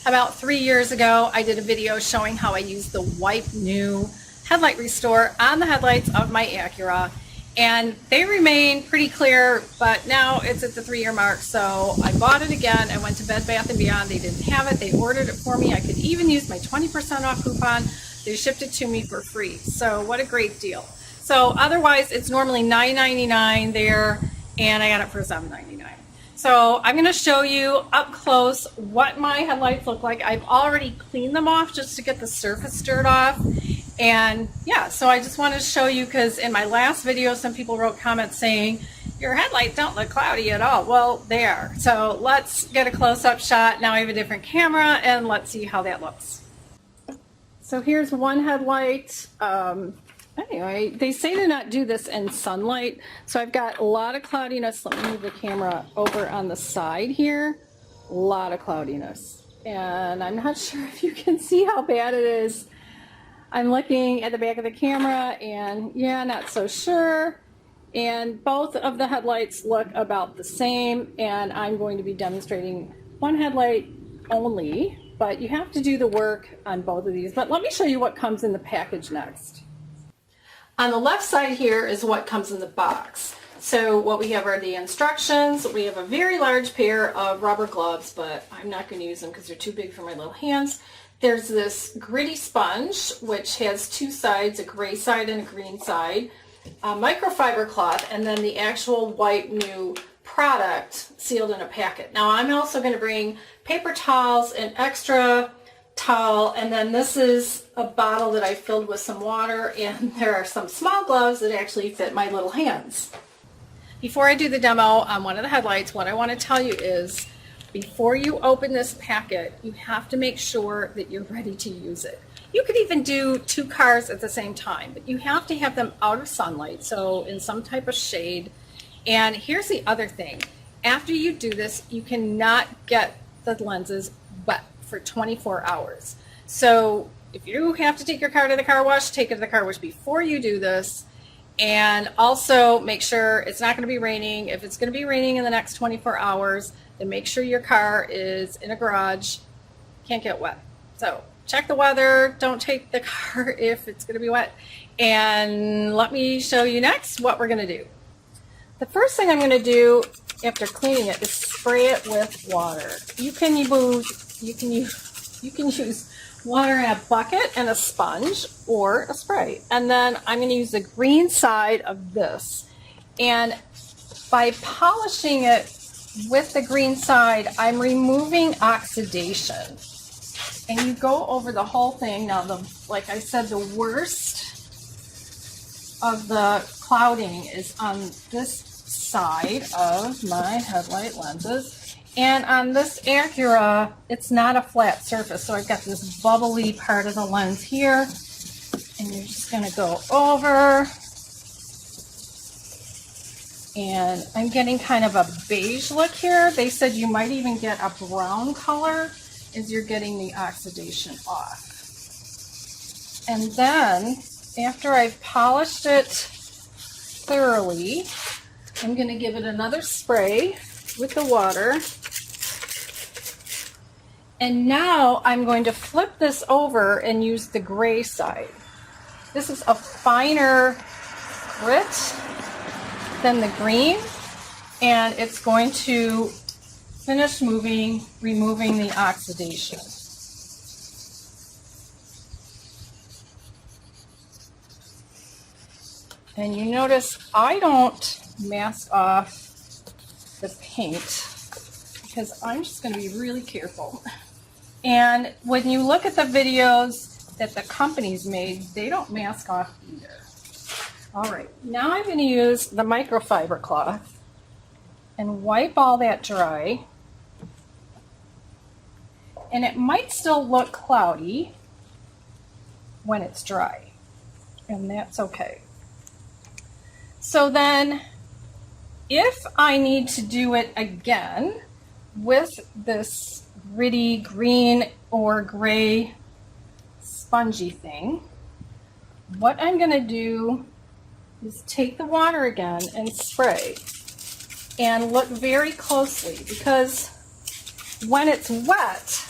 About 3 years ago, I did a video showing how I use the Wipe New Headlight Restore on the headlights of my Acura, and they remain pretty clear, but now it's at the 3-year mark, so I bought it again. I went to Bed Bath & Beyond. They didn't have it. They ordered it for me. I could even use my 20% off coupon. They shipped it to me for free, so what a great deal. So otherwise, it's normally $9.99 there, and I got it for $7.99. So I'm going to show you up close what my headlights look like. I've already cleaned them off just to get the surface dirt off. And yeah, so I just wanted to show you because in my last video, some people wrote comments saying, your headlights don't look cloudy at all. Well, they are. So let's get a close-up shot. Now I have a different camera and let's see how that looks. So here's one headlight. Anyway, they say to not do this in sunlight, so I've got a lot of cloudiness. Let me move the camera over on the side here. A lot of cloudiness, and I'm not sure if you can see how bad it is. I'm looking at the back of the camera, and yeah, not so sure. And both of the headlights look about the same, and I'm going to be demonstrating one headlight only, but you have to do the work on both of these. But let me show you what comes in the package next. On the left side here is what comes in the box. So what we have are the instructions. We have a very large pair of rubber gloves, but I'm not going to use them because they're too big for my little hands. There's this gritty sponge, which has two sides, a gray side and a green side, a microfiber cloth, and then the actual Wipe New product sealed in a packet. Now I'm also going to bring paper towels, an extra towel, and then this is a bottle that I filled with some water, and there are some small gloves that actually fit my little hands. Before I do the demo on one of the headlights, what I want to tell you is before you open this packet, you have to make sure that you're ready to use it. You could even do 2 cars at the same time, but you have to have them out of sunlight, so in some type of shade. And here's the other thing. After you do this, you cannot get the lenses wet for 24 hours. So if you have to take your car to the car wash, take it to the car wash before you do this. And also make sure it's not going to be raining. If it's going to be raining in the next 24 hours, then make sure your car is in a garage. Can't get wet. So check the weather. Don't take the car if it's going to be wet. And let me show you next what we're going to do. The first thing I'm going to do after cleaning it is spray it with water. You can use water in a bucket and a sponge or a spray. And then I'm going to use the green side of this. And by polishing it with the green side, I'm removing oxidation. And you go over the whole thing. Now, like I said, the worst of the clouding is on this side of my headlight lenses. And on this Acura, it's not a flat surface, so I've got this bubbly part of the lens here, and you're just going to go over, and I'm getting kind of a beige look here. They said you might even get a brown color as you're getting the oxidation off. And then, after I've polished it thoroughly, I'm going to give it another spray with the water. And now I'm going to flip this over and use the gray side. This is a finer grit than the green, and it's going to finish removing the oxidation. And you notice I don't mask off the paint because I'm just going to be really careful. And when you look at the videos that the companies made, they don't mask off either. All right, now I'm going to use the microfiber cloth and wipe all that dry. And it might still look cloudy when it's dry, and that's okay. So then, if I need to do it again with this gritty green or gray spongy thing, what I'm going to do is take the water again and spray. And look very closely, because when it's wet,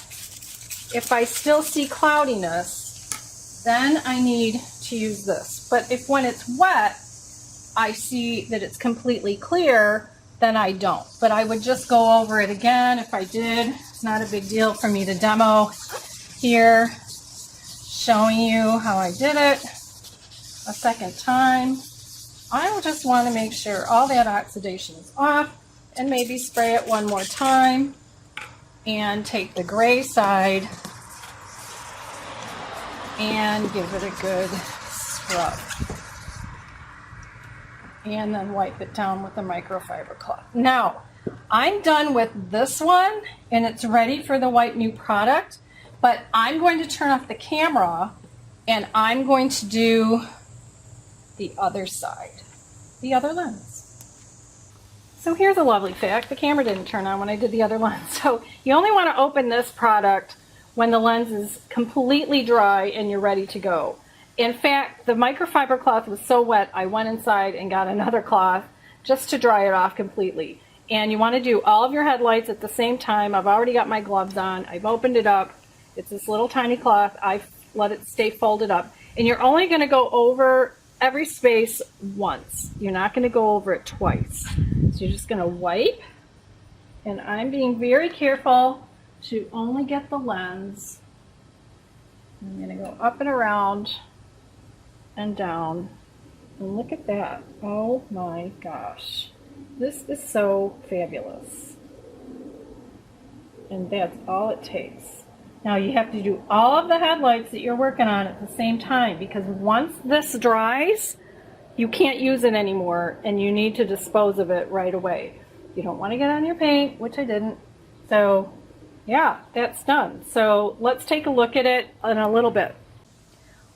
If I still see cloudiness, then I need to use this. But if when it's wet, I see that it's completely clear, then I don't. But I would just go over it again if I did. It's not a big deal for me to demo here, showing you how I did it a second time. I just want to make sure all that oxidation is off, and maybe spray it one more time and take the gray side and give it a good scrub. And then wipe it down with a microfiber cloth. Now, I'm done with this one and it's ready for the Wipe New product, but I'm going to turn off the camera and I'm going to do the other side, the other lens. So here's a lovely fact. The camera didn't turn on when I did the other lens. So you only want to open this product when the lens is completely dry and you're ready to go. In fact, the microfiber cloth was so wet, I went inside and got another cloth just to dry it off completely. And you want to do all of your headlights at the same time. I've already got my gloves on. I've opened it up. It's this little tiny cloth. I've let it stay folded up. And you're only going to go over every space once. You're not going to go over it twice. So you're just going to wipe. And I'm being very careful to only get the lens. I'm going to go up and around and down, and look at that. Oh my gosh, this is so fabulous. And that's all it takes. Now you have to do all of the headlights that you're working on at the same time, because once this dries, you can't use it anymore and you need to dispose of it right away. You don't want to get on your paint, which I didn't. So yeah, that's done. So let's take a look at it in a little bit.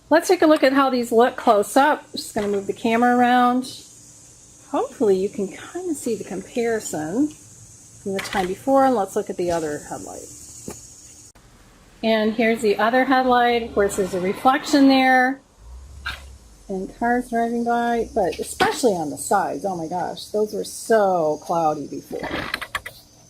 Let's take a look at how these look close up. I'm just going to move the camera around. Hopefully you can kind of see the comparison from the time before, and let's look at the other headlight. And here's the other headlight. Of course, there's a reflection there and cars driving by, but especially on the sides. Oh my gosh, those were so cloudy before.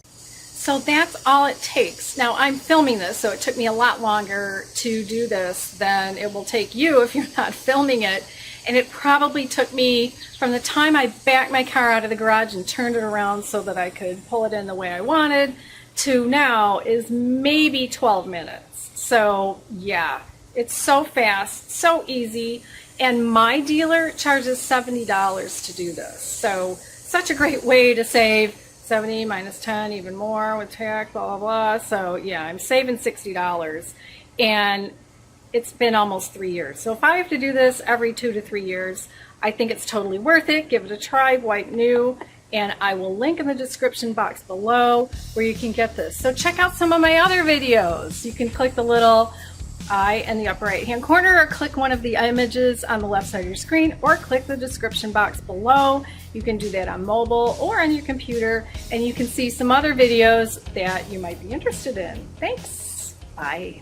So that's all it takes. Now I'm filming this, so it took me a lot longer to do this than it will take you if you're not filming it. And it probably took me, from the time I backed my car out of the garage and turned it around so that I could pull it in the way I wanted, to now is maybe 12 minutes. So yeah, it's so fast, so easy. And my dealer charges $70 to do this. So such a great way to save 70 minus 10, even more with tax, blah, blah, blah. So yeah, I'm saving $60, and it's been almost 3 years. So if I have to do this every 2 to 3 years, I think it's totally worth it. Give it a try, Wipe New, and I will link in the description box below where you can get this. So check out some of my other videos. You can click the little eye in the upper right hand corner, or click one of the images on the left side of your screen, or click the description box below. You can do that on mobile or on your computer, and you can see some other videos that you might be interested in. Thanks. Bye.